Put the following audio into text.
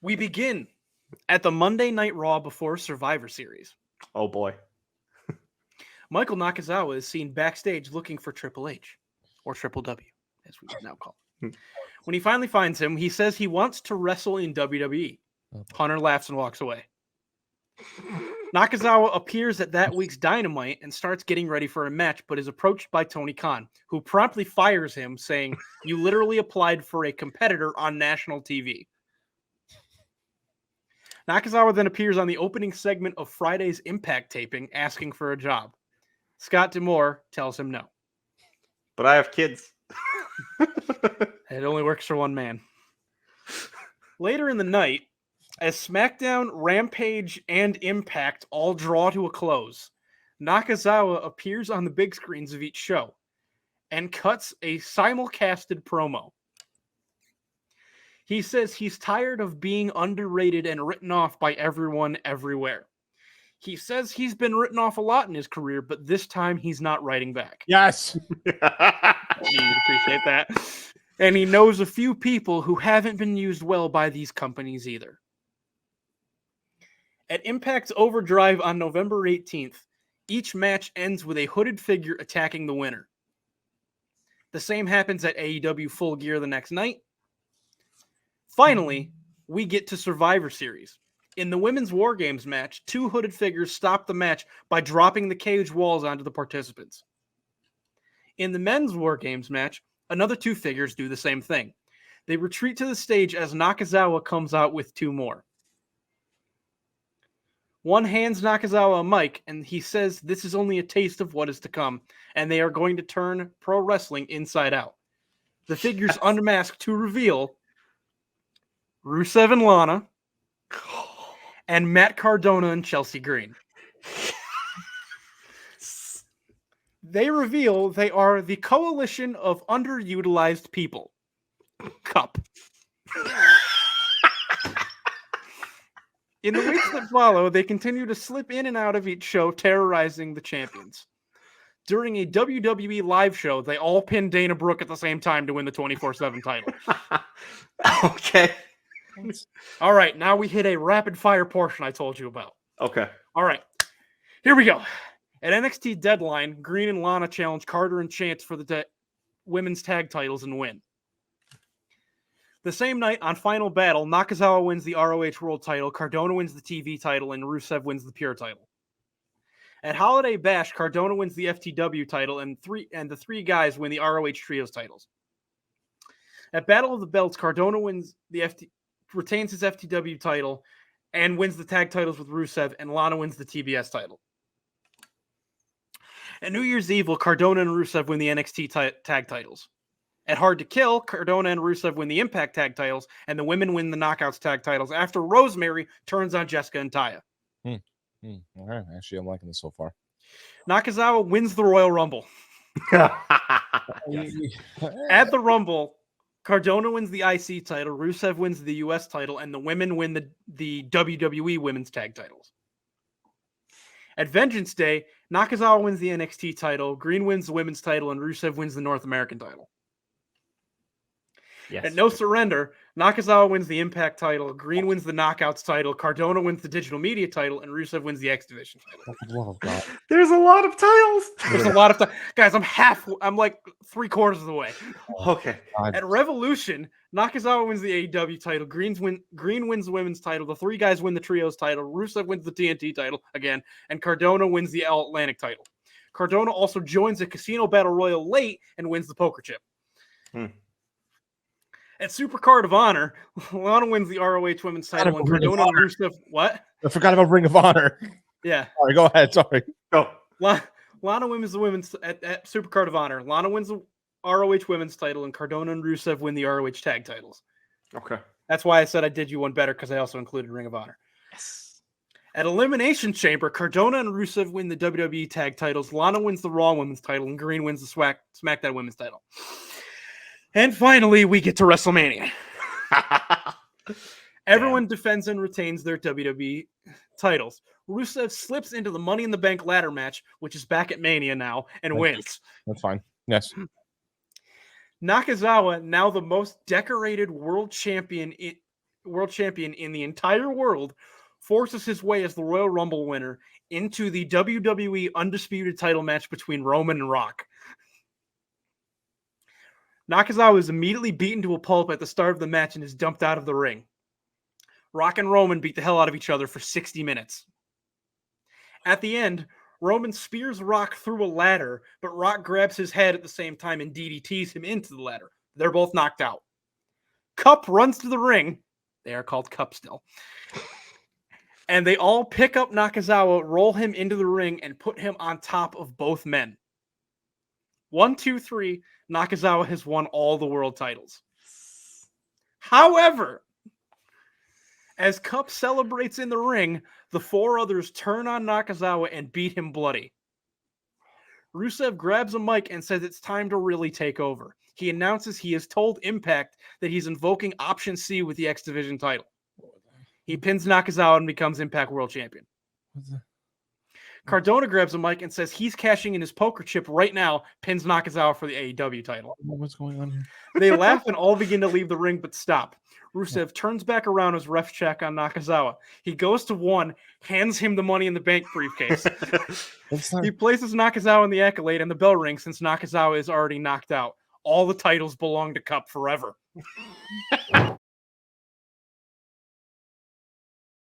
We begin at the Monday Night Raw before Survivor Series. Oh boy. Michael Nakazawa is seen backstage looking for Triple H, or Triple W, as we would now call it. When he finally finds him, he says he wants to wrestle in WWE. Hunter laughs and walks away. Nakazawa appears at that week's Dynamite and starts getting ready for a match, but is approached by Tony Khan, who promptly fires him, saying, "You literally applied for a competitor on national TV." Nakazawa then appears on the opening segment of Friday's Impact taping, asking for a job. Scott D'Amore tells him no. But I have kids. It only works for one man. Later in the night, as SmackDown, Rampage, and Impact all draw to a close, Nakazawa appears on the big screens of each show and cuts a simulcasted promo. He says he's tired of being underrated and written off by everyone everywhere. He says he's been written off a lot in his career, but this time he's not writing back. Yes. You'd appreciate that. And he knows a few people who haven't been used well by these companies either. At Impact's Overdrive on November 18th, each match ends with a hooded figure attacking the winner. The same happens at AEW Full Gear the next night. Finally, we get to Survivor Series. In the Women's War Games match, two hooded figures stop the match by dropping the cage walls onto the participants. In the Men's War Games match, another two figures do the same thing. They retreat to the stage as Nakazawa comes out with two more. One hands Nakazawa a mic, and he says this is only a taste of what is to come, and they are going to turn pro wrestling inside out. The figures unmask to reveal Rusev and Lana, and Matt Cardona and Chelsea Green. They reveal they are the Coalition of Underutilized People. Cup. In the weeks that follow, they continue to slip in and out of each show, terrorizing the champions. During a WWE live show, they all pin Dana Brooke at the same time to win the 24/7 title. Okay. All right, now we hit a rapid fire portion I told you about. Okay. All right, here we go. At NXT Deadline, Green and Lana challenge Carter and Chance for the women's tag titles and win. The same night, on Final Battle, Nakazawa wins the ROH World title, Cardona wins the TV title, and Rusev wins the Pure title. At Holiday Bash, Cardona wins the FTW title, and the three guys win the ROH Trios titles. At Battle of the Belts, Cardona wins retains his FTW title and wins the tag titles with Rusev, and Lana wins the TBS title. At New Year's Evil, Cardona and Rusev win the NXT tag titles. At Hard to Kill, Cardona and Rusev win the Impact tag titles, and the women win the Knockouts tag titles after Rosemary turns on Jessica and Taya. All right. Actually, I'm liking this so far. Nakazawa wins the Royal Rumble. At the Rumble, Cardona wins the IC title, Rusev wins the US title, and the women win the WWE women's tag titles. At Vengeance Day, Nakazawa wins the NXT title, Green wins the women's title, and Rusev wins the North American title. Yes. At No Surrender, Nakazawa wins the Impact title, Green wins the Knockouts title, Cardona wins the Digital Media title, and Rusev wins the X Division title. There's a lot of titles. There's a lot of time. Guys, I'm like 3/4 of the way. Okay. At Revolution, Nakazawa wins the AEW title, Green wins the women's title, the three guys win the Trios title, Rusev wins the TNT title again, and Cardona wins the All Atlantic title. Cardona also joins the Casino Battle Royal late and wins the poker chip. At Supercard of Honor, Lana wins the ROH women's title, and Cardona and Rusev. What? I forgot about Ring of Honor. Yeah. Sorry, go ahead. Sorry. Go. Lana wins the women's at Supercard of Honor. Lana wins the ROH women's title, and Cardona and Rusev win the ROH tag titles. Okay. That's why I said I did you one better, because I also included Ring of Honor. Yes. At Elimination Chamber, Cardona and Rusev win the WWE tag titles. Lana wins the Raw women's title, and Green wins the SmackDown women's title. And finally, we get to WrestleMania. Everyone defends and retains their WWE titles. Rusev slips into the Money in the Bank ladder match, which is back at Mania now, and wins. That's fine. Yes. Nakazawa, now the most decorated world champion world champion in the entire world, forces his way as the Royal Rumble winner into the WWE Undisputed title match between Roman and Rock. Nakazawa is immediately beaten to a pulp at the start of the match and is dumped out of the ring. Rock and Roman beat the hell out of each other for 60 minutes. At the end, Roman spears Rock through a ladder, but Rock grabs his head at the same time and DDTs him into the ladder. They're both knocked out. Cup runs to the ring. They are called Cup still. And they all pick up Nakazawa, roll him into the ring, and put him on top of both men. 1, 2, 3, Nakazawa has won all the world titles. However, as Cup celebrates in the ring, the 4 others turn on Nakazawa and beat him bloody. Rusev grabs a mic and says it's time to really take over. He announces he has told Impact that he's invoking Option C with the X Division title. He pins Nakazawa and becomes Impact World Champion. Cardona grabs a mic and says he's cashing in his poker chip right now, pins Nakazawa for the AEW title. What's going on here? They laugh and all begin to leave the ring, but stop. Rusev turns back around as ref check on Nakazawa. He goes to one, hands him the Money in the Bank briefcase. He places Nakazawa in the accolade and the bell rings since Nakazawa is already knocked out. All the titles belong to Cup forever.